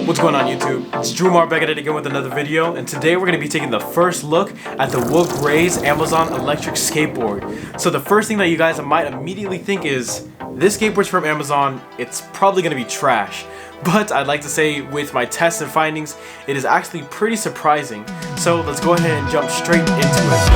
What's going on YouTube? It's Drew Mar back at it again with another video, and today we're going to be taking the first look at the Wook Rays Amazon electric skateboard. So the first thing that you guys might immediately think is, this skateboard's from Amazon, it's probably going to be trash. But I'd like to say with my tests and findings, it is actually pretty surprising. So let's go ahead and jump straight into it.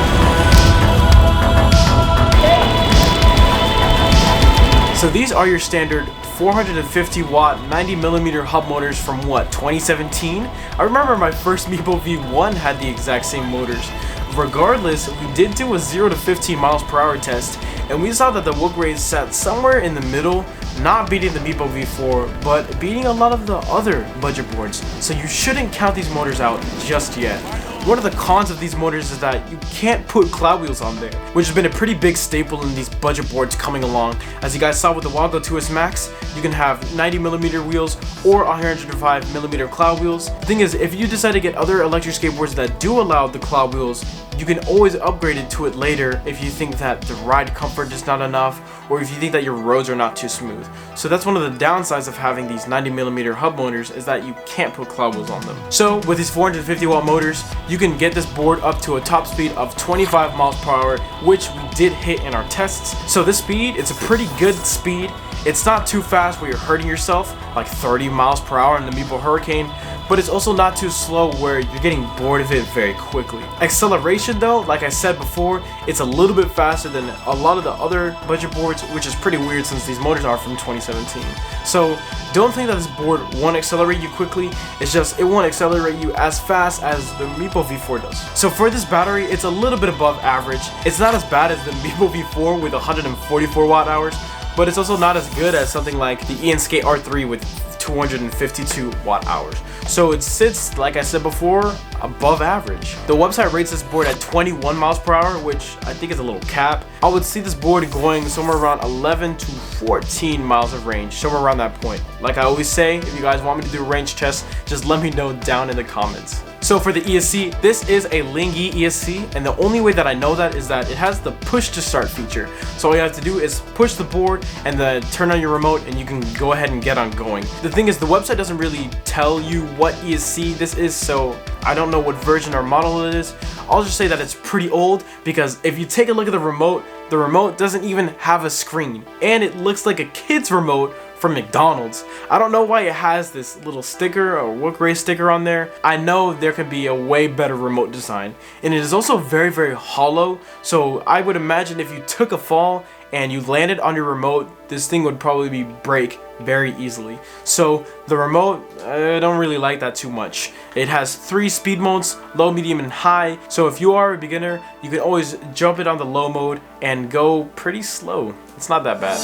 So these are your standard 450 watt 90mm hub motors from what, 2017? I remember my first Meepo V1 had the exact same motors. Regardless, we did do a 0 to 15 miles per hour test, and we saw that the Wook Rays sat somewhere in the middle, not beating the Meepo V4, but beating a lot of the other budget boards. So you shouldn't count these motors out just yet. One of the cons of these motors is that you can't put cloud wheels on there, which has been a pretty big staple in these budget boards coming along. As you guys saw with the Wago 2S Max, you can have 90mm wheels or 105mm cloud wheels. The thing is, if you decide to get other electric skateboards that do allow the cloud wheels, you can always upgrade it to it later if you think that the ride comfort is not enough, or if you think that your roads are not too smooth. So that's one of the downsides of having these 90mm hub motors, is that you can't put cloud wheels on them. So with these 450 watt motors, you can get this board up to a top speed of 25 miles per hour, which we did hit in our tests. So this speed, it's a pretty good speed. It's not too fast where you're hurting yourself, like 30 miles per hour in the Meepo Hurricane, but it's also not too slow where you're getting bored of it very quickly. Acceleration though, like I said before, it's a little bit faster than a lot of the other budget boards, which is pretty weird since these motors are from 2017. So don't think that this board won't accelerate you quickly, it's just it won't accelerate you as fast as the Meepo V4 does. So for this battery, it's a little bit above average. It's not as bad as the Meepo V4 with 144 watt hours, but it's also not as good as something like the Ian Skate R3 with 252 watt hours. So it sits, like I said before, above average. The website rates this board at 21 miles per hour, which I think is a little cap. I would see this board going somewhere around 11 to 14 miles of range, somewhere around that point. Like I always say, if you guys want me to do a range test, just let me know down in the comments. So for the ESC, this is a Lingy ESC, and the only way that I know that is that it has the push to start feature. So all you have to do is push the board and then turn on your remote and you can go ahead and get on going. The thing is, the website doesn't really tell you what ESC this is, so I don't know what version or model it is. I'll just say that it's pretty old, because if you take a look at the remote doesn't even have a screen, and it looks like a kid's remote from McDonald's. I don't know why it has this little sticker or Wook Rays sticker on there. I know there could be a way better remote design, and it is also very, very hollow. So I would imagine if you took a fall and you landed on your remote, this thing would probably break very easily. So the remote, I don't really like that too much. It has 3 speed modes, low, medium, and high. So if you are a beginner, you can always jump it on the low mode and go pretty slow. It's not that bad.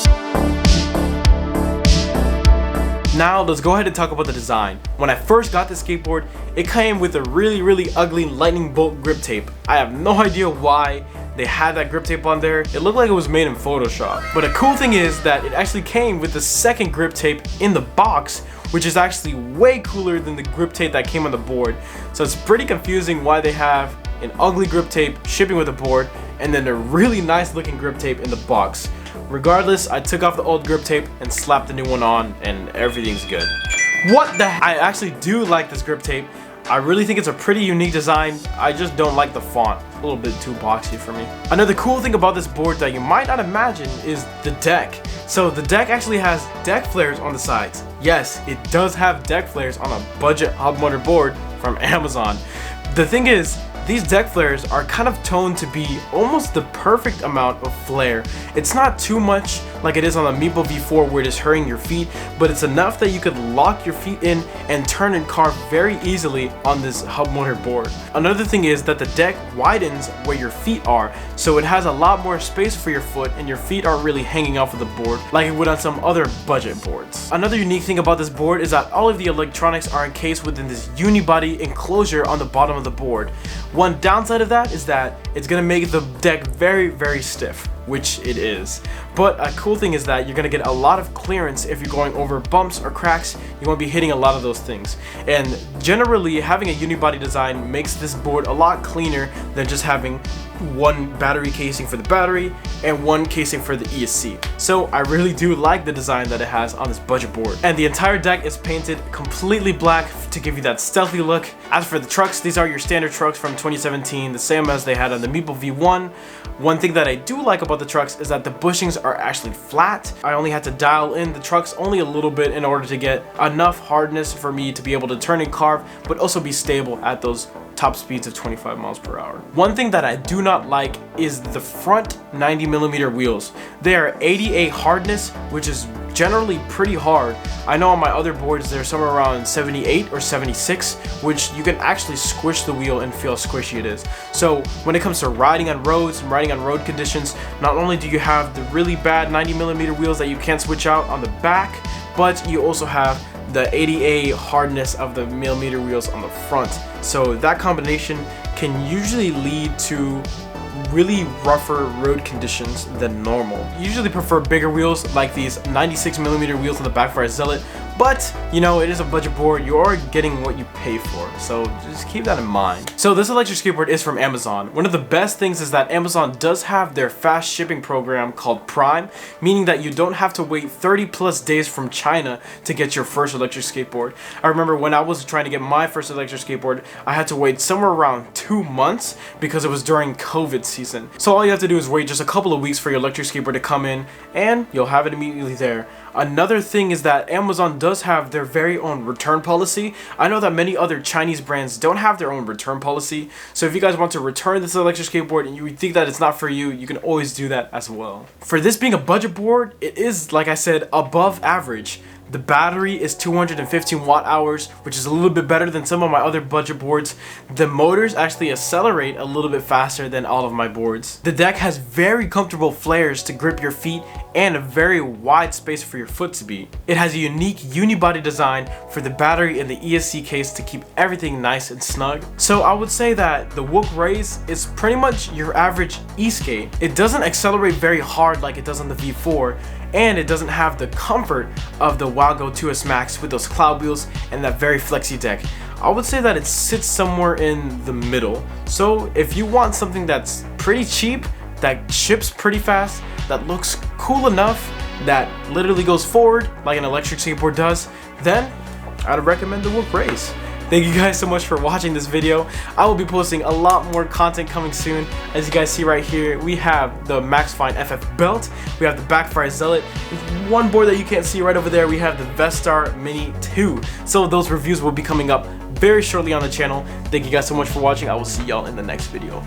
Now let's go ahead and talk about the design. When I first got this skateboard, it came with a really, really ugly lightning bolt grip tape. I have no idea why they had that grip tape on there. It looked like it was made in Photoshop. But the cool thing is that it actually came with the second grip tape in the box, which is actually way cooler than the grip tape that came on the board. So it's pretty confusing why they have an ugly grip tape shipping with the board and then a really nice looking grip tape in the box. Regardless, I took off the old grip tape and slapped the new one on, and everything's good. What the heck? I actually do like this grip tape. I really think it's a pretty unique design. I just don't like the font. A little bit too boxy for me. Another cool thing about this board that you might not imagine is the deck. So the deck actually has deck flares on the sides. Yes, it does have deck flares on a budget hub motor board from Amazon. The thing is, these deck flares are kind of toned to be almost the perfect amount of flare. It's not too much like it is on the Meeple V4 where it is hurting your feet, but it's enough that you could lock your feet in and turn and carve very easily on this hub motor board. Another thing is that the deck widens where your feet are, so it has a lot more space for your foot and your feet aren't really hanging off of the board like it would on some other budget boards. Another unique thing about this board is that all of the electronics are encased within this unibody enclosure on the bottom of the board. One downside of that is that it's going to make the deck very stiff, which it is. But a cool thing is that you're going to get a lot of clearance if you're going over bumps or cracks. You won't be hitting a lot of those things. And generally, having a unibody design makes this board a lot cleaner than just having one battery casing for the battery and one casing for the ESC. So I really do like the design that it has on this budget board. And the entire deck is painted completely black to give you that stealthy look. As for the trucks, these are your standard trucks from 2017, the same as they had on the Meeple V1. One thing that I do like about the trucks is that the bushings are actually flat. I only had to dial in the trucks only a little bit in order to get enough hardness for me to be able to turn and carve, but also be stable at those top speeds of 25 miles per hour. One thing that I do not like is the front 90mm wheels. They are 88 hardness, which is generally pretty hard. I know on my other boards they're somewhere around 78 or 76, which you can actually squish the wheel and feel how squishy it is. So when it comes to riding on roads and riding on road conditions, not only do you have the really bad 90mm wheels that you can't switch out on the back, but you also have the 88 hardness of the millimeter wheels on the front. So that combination can usually lead to really rougher road conditions than normal. Usually prefer bigger wheels like these 96mm wheels on the back for a Zealot, but you know, it is a budget board. You are getting what you pay for, so just keep that in mind. So this electric skateboard is from Amazon. One of the best things is that Amazon does have their fast shipping program called Prime, meaning that you don't have to wait 30+ days from China to get your first electric skateboard. I remember when I was trying to get my first electric skateboard, I had to wait somewhere around 2 months because it was during COVID season. So all you have to do is wait just a couple of weeks for your electric skateboard to come in and you'll have it immediately there. Another thing is that Amazon does have their very own return policy. I know that many other Chinese brands don't have their own return policy, so if you guys want to return this electric skateboard and you think that it's not for you, you can always do that as well. For this being a budget board, it is, like I said, above average. The battery is 215 watt hours, which is a little bit better than some of my other budget boards. The motors actually accelerate a little bit faster than all of my boards. The deck has very comfortable flares to grip your feet and a very wide space for your foot to be. It has a unique unibody design for the battery and the ESC case to keep everything nice and snug. So I would say that the Wook Rays is pretty much your average e-skate. It doesn't accelerate very hard like it does on the V4, and it doesn't have the comfort of the Wago 2S Max with those cloud wheels and that very flexy deck. I would say that it sits somewhere in the middle. So if you want something that's pretty cheap, that ships pretty fast, that looks cool enough, that literally goes forward like an electric skateboard does, then I'd recommend the Wook Rays. Thank you guys so much for watching this video. I will be posting a lot more content coming soon. As you guys see right here, we have the Max Fine FF belt, we have the Backfire Zealot, with one board that you can't see right over there, we have the Vestar Mini 2. So those reviews will be coming up very shortly on the channel. Thank you guys so much for watching. I will see y'all in the next video.